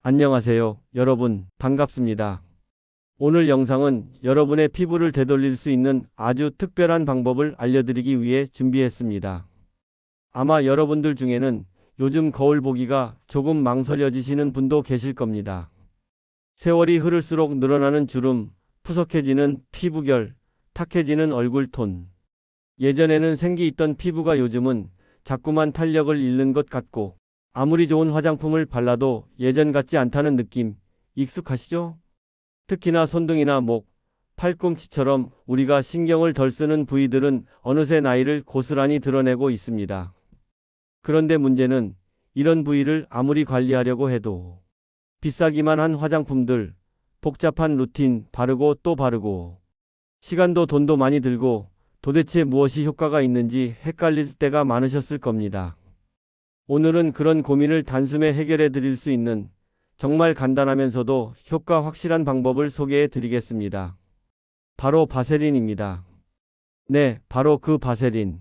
안녕하세요, 여러분. 반갑습니다. 오늘 영상은 여러분의 피부를 되돌릴 수 있는 아주 특별한 방법을 알려드리기 위해 준비했습니다. 아마 여러분들 중에는 요즘 거울 보기가 조금 망설여지시는 분도 계실 겁니다. 세월이 흐를수록 늘어나는 주름, 푸석해지는 피부결, 탁해지는 얼굴톤. 예전에는 생기 있던 피부가 요즘은 자꾸만 탄력을 잃는 것 같고, 아무리 좋은 화장품을 발라도 예전 같지 않다는 느낌 익숙하시죠? 특히나 손등이나 목, 팔꿈치처럼 우리가 신경을 덜 쓰는 부위들은 어느새 나이를 고스란히 드러내고 있습니다. 그런데 문제는 이런 부위를 아무리 관리하려고 해도 비싸기만 한 화장품들, 복잡한 루틴 바르고 또 바르고 시간도 돈도 많이 들고 도대체 무엇이 효과가 있는지 헷갈릴 때가 많으셨을 겁니다. 오늘은 그런 고민을 단숨에 해결해 드릴 수 있는 정말 간단하면서도 효과 확실한 방법을 소개해 드리겠습니다. 바로 바세린입니다. 네, 바로 그 바세린.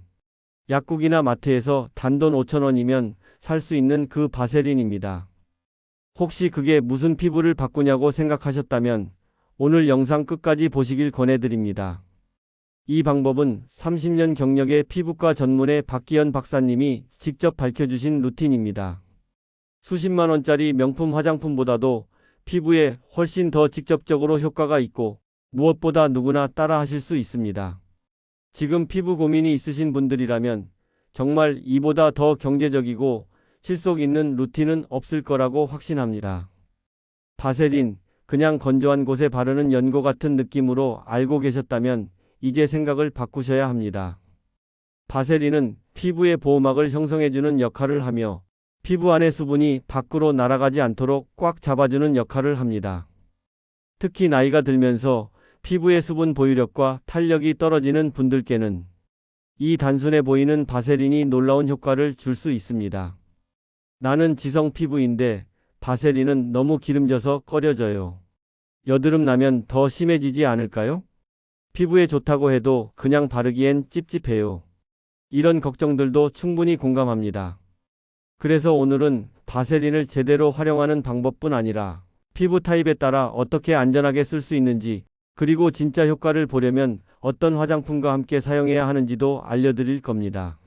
약국이나 마트에서 단돈 5,000원이면 살 수 있는 그 바세린입니다. 혹시 그게 무슨 피부를 바꾸냐고 생각하셨다면 오늘 영상 끝까지 보시길 권해드립니다. 이 방법은 30년 경력의 피부과 전문의 박기현 박사님이 직접 밝혀주신 루틴입니다. 수십만 원짜리 명품 화장품보다도 피부에 훨씬 더 직접적으로 효과가 있고 무엇보다 누구나 따라 하실 수 있습니다. 지금 피부 고민이 있으신 분들이라면 정말 이보다 더 경제적이고 실속 있는 루틴은 없을 거라고 확신합니다. 바세린, 그냥 건조한 곳에 바르는 연고 같은 느낌으로 알고 계셨다면 이제 생각을 바꾸셔야 합니다. 바세린은 피부의 보호막을 형성해주는 역할을 하며 피부 안의 수분이 밖으로 날아가지 않도록 꽉 잡아주는 역할을 합니다. 특히 나이가 들면서 피부의 수분 보유력과 탄력이 떨어지는 분들께는 이 단순해 보이는 바세린이 놀라운 효과를 줄 수 있습니다. 나는 지성 피부인데 바세린은 너무 기름져서 꺼려져요. 여드름 나면 더 심해지지 않을까요? 피부에 좋다고 해도 그냥 바르기엔 찝찝해요. 이런 걱정들도 충분히 공감합니다. 그래서 오늘은 바세린을 제대로 활용하는 방법뿐 아니라 피부 타입에 따라 어떻게 안전하게 쓸 수 있는지, 그리고 진짜 효과를 보려면 어떤 화장품과 함께 사용해야 하는지도 알려드릴 겁니다.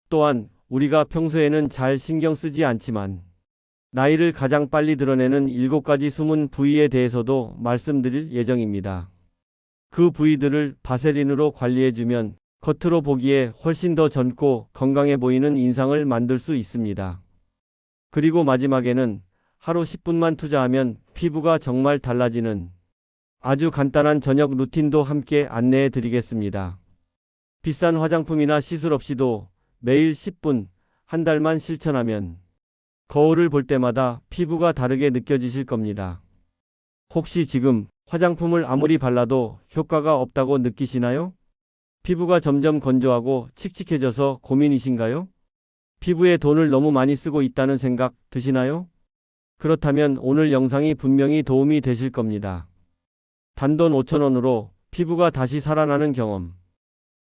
또한 우리가 평소에는 잘 신경 쓰지 않지만 나이를 가장 빨리 드러내는 7가지 숨은 부위에 대해서도 말씀드릴 예정입니다. 그 부위들을 바세린으로 관리해주면 겉으로 보기에 훨씬 더 젊고 건강해 보이는 인상을 만들 수 있습니다. 그리고 마지막에는 하루 10분만 투자하면 피부가 정말 달라지는 아주 간단한 저녁 루틴도 함께 안내해 드리겠습니다. 비싼 화장품이나 시술 없이도 매일 10분, 한 달만 실천하면 거울을 볼 때마다 피부가 다르게 느껴지실 겁니다. 혹시 지금 화장품을 아무리 발라도 효과가 없다고 느끼시나요? 피부가 점점 건조하고 칙칙해져서 고민이신가요? 피부에 돈을 너무 많이 쓰고 있다는 생각 드시나요? 그렇다면 오늘 영상이 분명히 도움이 되실 겁니다. 단돈 5,000원으로 피부가 다시 살아나는 경험.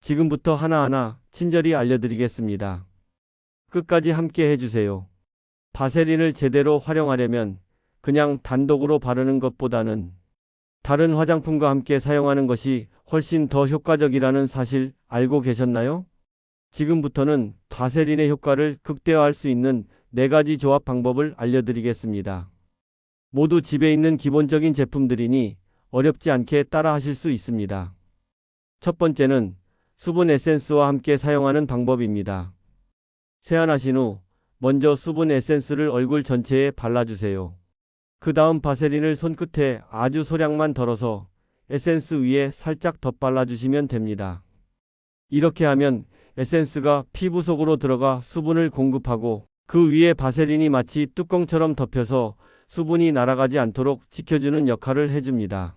지금부터 하나하나 친절히 알려드리겠습니다. 끝까지 함께 해주세요. 바세린을 제대로 활용하려면 그냥 단독으로 바르는 것보다는 다른 화장품과 함께 사용하는 것이 훨씬 더 효과적이라는 사실 알고 계셨나요? 지금부터는 바세린의 효과를 극대화할 수 있는 4가지 조합 방법을 알려드리겠습니다. 모두 집에 있는 기본적인 제품들이니 어렵지 않게 따라 하실 수 있습니다. 첫 번째는 수분 에센스와 함께 사용하는 방법입니다. 세안하신 후 먼저 수분 에센스를 얼굴 전체에 발라주세요. 그 다음 바세린을 손끝에 아주 소량만 덜어서 에센스 위에 살짝 덧발라주시면 됩니다. 이렇게 하면 에센스가 피부 속으로 들어가 수분을 공급하고 그 위에 바세린이 마치 뚜껑처럼 덮여서 수분이 날아가지 않도록 지켜주는 역할을 해줍니다.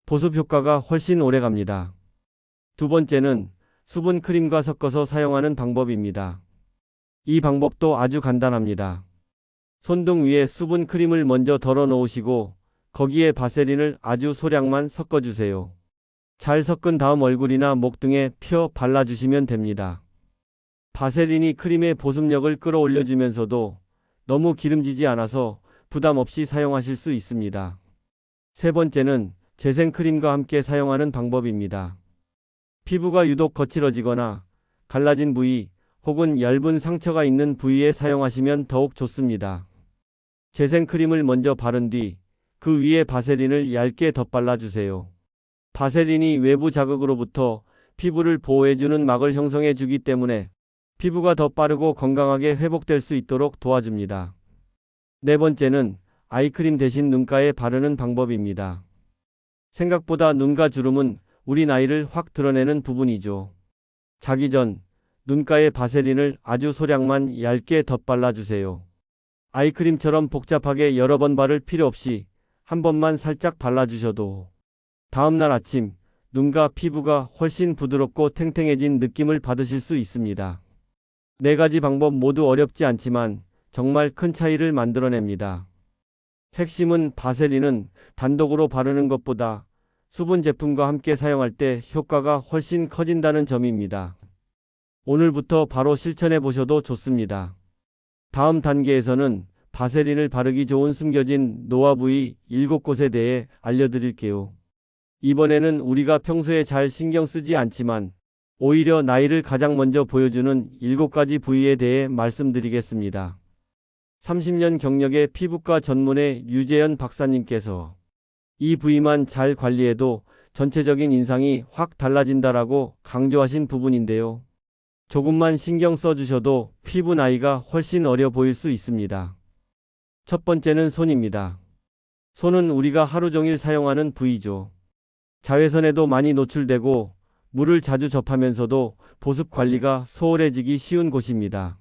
보습 효과가 훨씬 오래갑니다. 두 번째는 수분 크림과 섞어서 사용하는 방법입니다. 이 방법도 아주 간단합니다. 손등 위에 수분 크림을 먼저 덜어 놓으시고 거기에 바세린을 아주 소량만 섞어주세요. 잘 섞은 다음 얼굴이나 목 등에 펴 발라주시면 됩니다. 바세린이 크림의 보습력을 끌어올려주면서도 너무 기름지지 않아서 부담 없이 사용하실 수 있습니다. 세 번째는 재생크림과 함께 사용하는 방법입니다. 피부가 유독 거칠어지거나 갈라진 부위 혹은 얇은 상처가 있는 부위에 사용하시면 더욱 좋습니다. 재생크림을 먼저 바른 뒤 그 위에 바세린을 얇게 덧발라주세요. 바세린이 외부 자극으로부터 피부를 보호해주는 막을 형성해주기 때문에 피부가 더 빠르고 건강하게 회복될 수 있도록 도와줍니다. 네 번째는 아이크림 대신 눈가에 바르는 방법입니다. 생각보다 눈가 주름은 우리 나이를 확 드러내는 부분이죠. 자기 전 눈가에 바세린을 아주 소량만 얇게 덧발라주세요. 아이크림처럼 복잡하게 여러 번 바를 필요 없이 한 번만 살짝 발라주셔도 다음날 아침 눈과 피부가 훨씬 부드럽고 탱탱해진 느낌을 받으실 수 있습니다. 네 가지 방법 모두 어렵지 않지만 정말 큰 차이를 만들어냅니다. 핵심은 바세린은 단독으로 바르는 것보다 수분 제품과 함께 사용할 때 효과가 훨씬 커진다는 점입니다. 오늘부터 바로 실천해 보셔도 좋습니다. 다음 단계에서는 바세린을 바르기 좋은 숨겨진 노화 부위 7곳에 대해 알려드릴게요. 이번에는 우리가 평소에 잘 신경 쓰지 않지만 오히려 나이를 가장 먼저 보여주는 7가지 부위에 대해 말씀드리겠습니다. 30년 경력의 피부과 전문의 유재현 박사님께서 이 부위만 잘 관리해도 전체적인 인상이 확 달라진다라고 강조하신 부분인데요. 조금만 신경 써주셔도 피부 나이가 훨씬 어려 보일 수 있습니다. 첫 번째는 손입니다. 손은 우리가 하루 종일 사용하는 부위죠. 자외선에도 많이 노출되고 물을 자주 접하면서도 보습 관리가 소홀해지기 쉬운 곳입니다.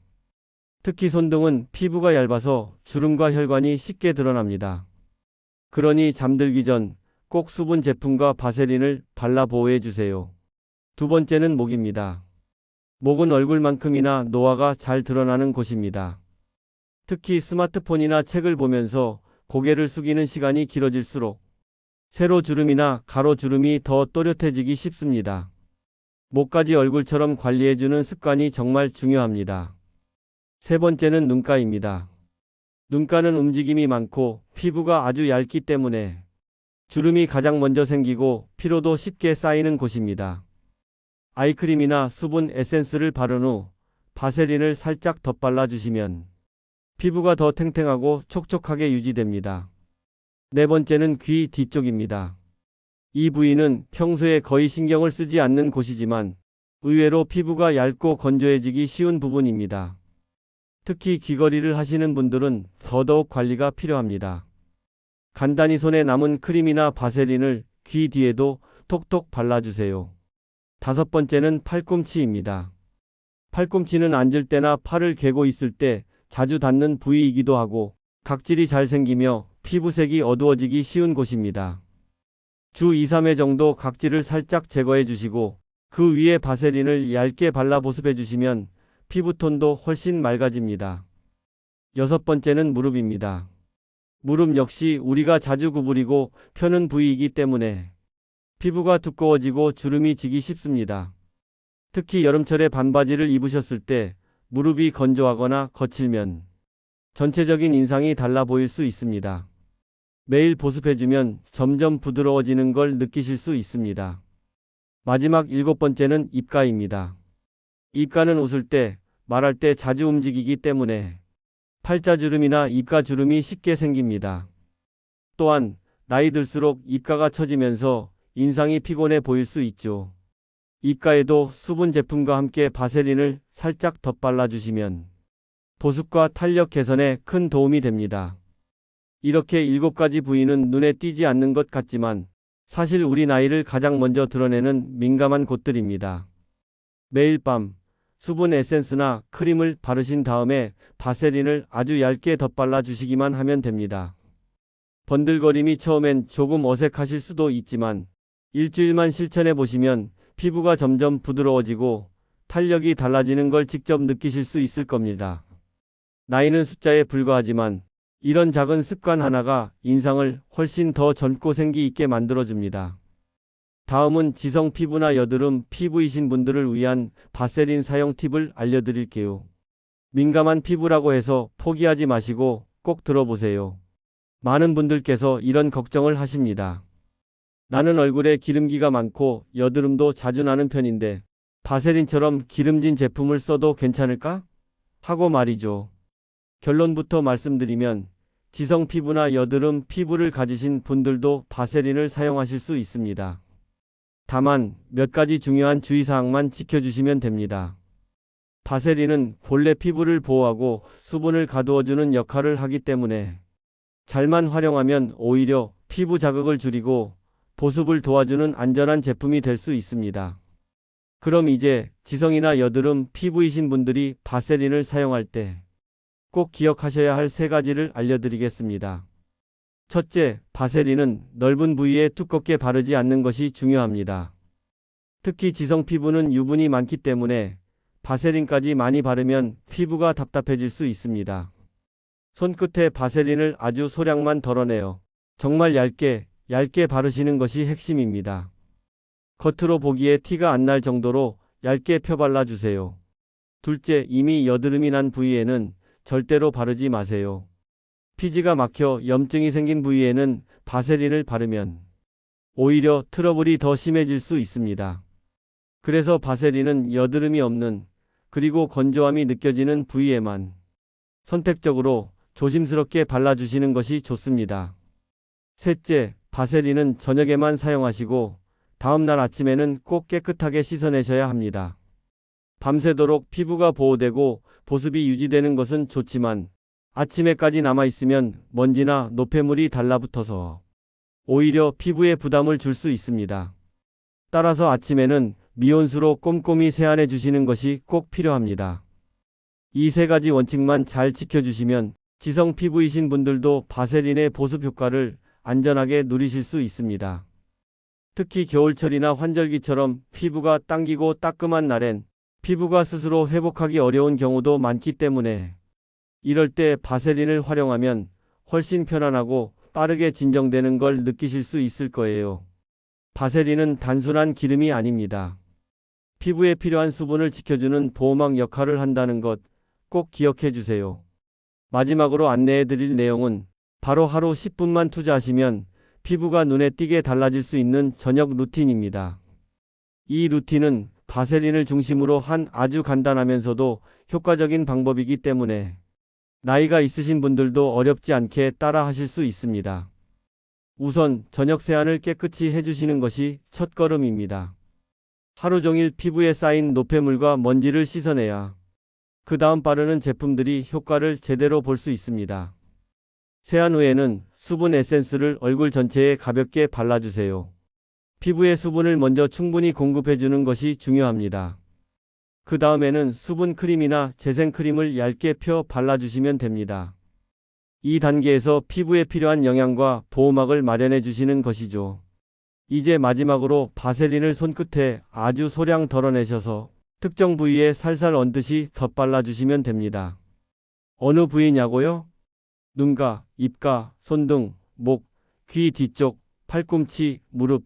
특히 손등은 피부가 얇아서 주름과 혈관이 쉽게 드러납니다. 그러니 잠들기 전 꼭 수분 제품과 바세린을 발라 보호해 주세요. 두 번째는 목입니다. 목은 얼굴만큼이나 노화가 잘 드러나는 곳입니다. 특히 스마트폰이나 책을 보면서 고개를 숙이는 시간이 길어질수록 세로 주름이나 가로 주름이 더 또렷해지기 쉽습니다. 목까지 얼굴처럼 관리해주는 습관이 정말 중요합니다. 세 번째는 눈가입니다. 눈가는 움직임이 많고 피부가 아주 얇기 때문에 주름이 가장 먼저 생기고 피로도 쉽게 쌓이는 곳입니다. 아이크림이나 수분 에센스를 바른 후 바세린을 살짝 덧발라 주시면 피부가 더 탱탱하고 촉촉하게 유지됩니다. 네 번째는 귀 뒤쪽입니다. 이 부위는 평소에 거의 신경을 쓰지 않는 곳이지만 의외로 피부가 얇고 건조해지기 쉬운 부분입니다. 특히 귀걸이를 하시는 분들은 더더욱 관리가 필요합니다. 간단히 손에 남은 크림이나 바세린을 귀 뒤에도 톡톡 발라주세요. 다섯 번째는 팔꿈치입니다. 팔꿈치는 앉을 때나 팔을 괴고 있을 때 자주 닿는 부위이기도 하고 각질이 잘 생기며 피부색이 어두워지기 쉬운 곳입니다. 주 2, 3회 정도 각질을 살짝 제거해 주시고 그 위에 바세린을 얇게 발라 보습해 주시면 피부톤도 훨씬 맑아집니다. 여섯 번째는 무릎입니다. 무릎 역시 우리가 자주 구부리고 펴는 부위이기 때문에 피부가 두꺼워지고 주름이 지기 쉽습니다. 특히 여름철에 반바지를 입으셨을 때 무릎이 건조하거나 거칠면 전체적인 인상이 달라 보일 수 있습니다. 매일 보습해주면 점점 부드러워지는 걸 느끼실 수 있습니다. 마지막 7번째는 입가입니다. 입가는 웃을 때, 말할 때 자주 움직이기 때문에 팔자주름이나 입가주름이 쉽게 생깁니다. 또한 나이 들수록 입가가 처지면서 인상이 피곤해 보일 수 있죠. 입가에도 수분 제품과 함께 바세린을 살짝 덧발라 주시면 보습과 탄력 개선에 큰 도움이 됩니다. 이렇게 7가지 부위는 눈에 띄지 않는 것 같지만 사실 우리 나이를 가장 먼저 드러내는 민감한 곳들입니다. 매일 밤 수분 에센스나 크림을 바르신 다음에 바세린을 아주 얇게 덧발라 주시기만 하면 됩니다. 번들거림이 처음엔 조금 어색하실 수도 있지만 일주일만 실천해 보시면 피부가 점점 부드러워지고 탄력이 달라지는 걸 직접 느끼실 수 있을 겁니다. 나이는 숫자에 불과하지만 이런 작은 습관 하나가 인상을 훨씬 더 젊고 생기 있게 만들어줍니다. 다음은 지성 피부나 여드름 피부이신 분들을 위한 바세린 사용 팁을 알려드릴게요. 민감한 피부라고 해서 포기하지 마시고 꼭 들어보세요. 많은 분들께서 이런 걱정을 하십니다. 나는 얼굴에 기름기가 많고 여드름도 자주 나는 편인데 바세린처럼 기름진 제품을 써도 괜찮을까? 하고 말이죠. 결론부터 말씀드리면 지성 피부나 여드름 피부를 가지신 분들도 바세린을 사용하실 수 있습니다. 다만 몇 가지 중요한 주의사항만 지켜주시면 됩니다. 바세린은 본래 피부를 보호하고 수분을 가두어주는 역할을 하기 때문에 잘만 활용하면 오히려 피부 자극을 줄이고 보습을 도와주는 안전한 제품이 될 수 있습니다. 그럼 이제 지성이나 여드름 피부이신 분들이 바세린을 사용할 때 꼭 기억하셔야 할 3가지를 알려드리겠습니다. 첫째, 바세린은 넓은 부위에 두껍게 바르지 않는 것이 중요합니다. 특히 지성 피부는 유분이 많기 때문에 바세린까지 많이 바르면 피부가 답답해질 수 있습니다. 손끝에 바세린을 아주 소량만 덜어내요. 정말 얇게 바르시는 것이 핵심입니다. 겉으로 보기에 티가 안 날 정도로 얇게 펴발라주세요. 둘째, 이미 여드름이 난 부위에는 절대로 바르지 마세요. 피지가 막혀 염증이 생긴 부위에는 바세린을 바르면 오히려 트러블이 더 심해질 수 있습니다. 그래서 바세린은 여드름이 없는 그리고 건조함이 느껴지는 부위에만 선택적으로 조심스럽게 발라주시는 것이 좋습니다. 셋째, 바세린은 저녁에만 사용하시고 다음날 아침에는 꼭 깨끗하게 씻어내셔야 합니다. 밤새도록 피부가 보호되고 보습이 유지되는 것은 좋지만 아침에까지 남아있으면 먼지나 노폐물이 달라붙어서 오히려 피부에 부담을 줄 수 있습니다. 따라서 아침에는 미온수로 꼼꼼히 세안해 주시는 것이 꼭 필요합니다. 이 3가지 원칙만 잘 지켜주시면 지성 피부이신 분들도 바세린의 보습 효과를 안전하게 누리실 수 있습니다. 특히 겨울철이나 환절기처럼 피부가 당기고 따끔한 날엔 피부가 스스로 회복하기 어려운 경우도 많기 때문에 이럴 때 바세린을 활용하면 훨씬 편안하고 빠르게 진정되는 걸 느끼실 수 있을 거예요. 바세린은 단순한 기름이 아닙니다. 피부에 필요한 수분을 지켜주는 보호막 역할을 한다는 것 꼭 기억해 주세요. 마지막으로 안내해 드릴 내용은 바로 하루 10분만 투자하시면 피부가 눈에 띄게 달라질 수 있는 저녁 루틴입니다. 이 루틴은 바세린을 중심으로 한 아주 간단하면서도 효과적인 방법이기 때문에 나이가 있으신 분들도 어렵지 않게 따라 하실 수 있습니다. 우선 저녁 세안을 깨끗이 해주시는 것이 첫걸음입니다. 하루 종일 피부에 쌓인 노폐물과 먼지를 씻어내야 그 다음 바르는 제품들이 효과를 제대로 볼 수 있습니다. 세안 후에는 수분 에센스를 얼굴 전체에 가볍게 발라주세요. 피부에 수분을 먼저 충분히 공급해주는 것이 중요합니다. 그 다음에는 수분 크림이나 재생 크림을 얇게 펴 발라주시면 됩니다. 이 단계에서 피부에 필요한 영양과 보호막을 마련해 주시는 것이죠. 이제 마지막으로 바세린을 손끝에 아주 소량 덜어내셔서 특정 부위에 살살 얹듯이 덧발라주시면 됩니다. 어느 부위냐고요? 눈가, 입가, 손등, 목, 귀 뒤쪽, 팔꿈치, 무릎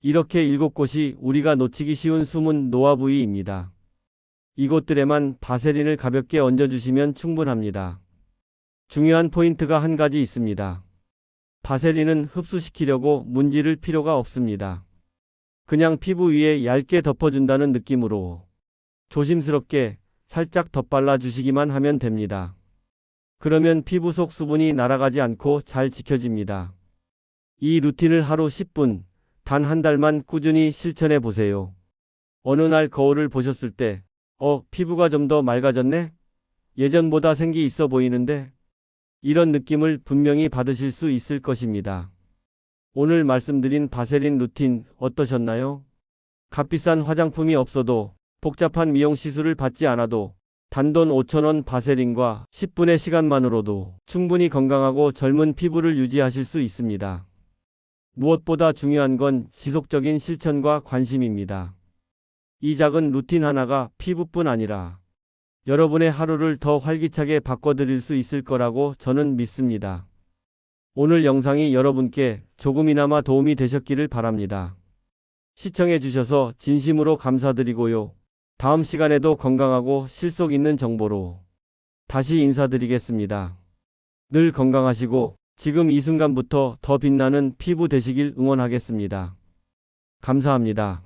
이렇게 7곳이 우리가 놓치기 쉬운 숨은 노화 부위입니다. 이곳들에만 바세린을 가볍게 얹어주시면 충분합니다. 중요한 포인트가 한 가지 있습니다. 바세린은 흡수시키려고 문지를 필요가 없습니다. 그냥 피부 위에 얇게 덮어준다는 느낌으로 조심스럽게 살짝 덧발라 주시기만 하면 됩니다. 그러면 피부 속 수분이 날아가지 않고 잘 지켜집니다. 이 루틴을 하루 10분, 단 한 달만 꾸준히 실천해 보세요. 어느 날 거울을 보셨을 때, 피부가 좀 더 맑아졌네? 예전보다 생기 있어 보이는데? 이런 느낌을 분명히 받으실 수 있을 것입니다. 오늘 말씀드린 바세린 루틴 어떠셨나요? 값비싼 화장품이 없어도 복잡한 미용 시술을 받지 않아도 단돈 5,000원 바세린과 10분의 시간만으로도 충분히 건강하고 젊은 피부를 유지하실 수 있습니다. 무엇보다 중요한 건 지속적인 실천과 관심입니다. 이 작은 루틴 하나가 피부뿐 아니라 여러분의 하루를 더 활기차게 바꿔드릴 수 있을 거라고 저는 믿습니다. 오늘 영상이 여러분께 조금이나마 도움이 되셨기를 바랍니다. 시청해 주셔서 진심으로 감사드리고요. 다음 시간에도 건강하고 실속 있는 정보로 다시 인사드리겠습니다. 늘 건강하시고 지금 이 순간부터 더 빛나는 피부 되시길 응원하겠습니다. 감사합니다.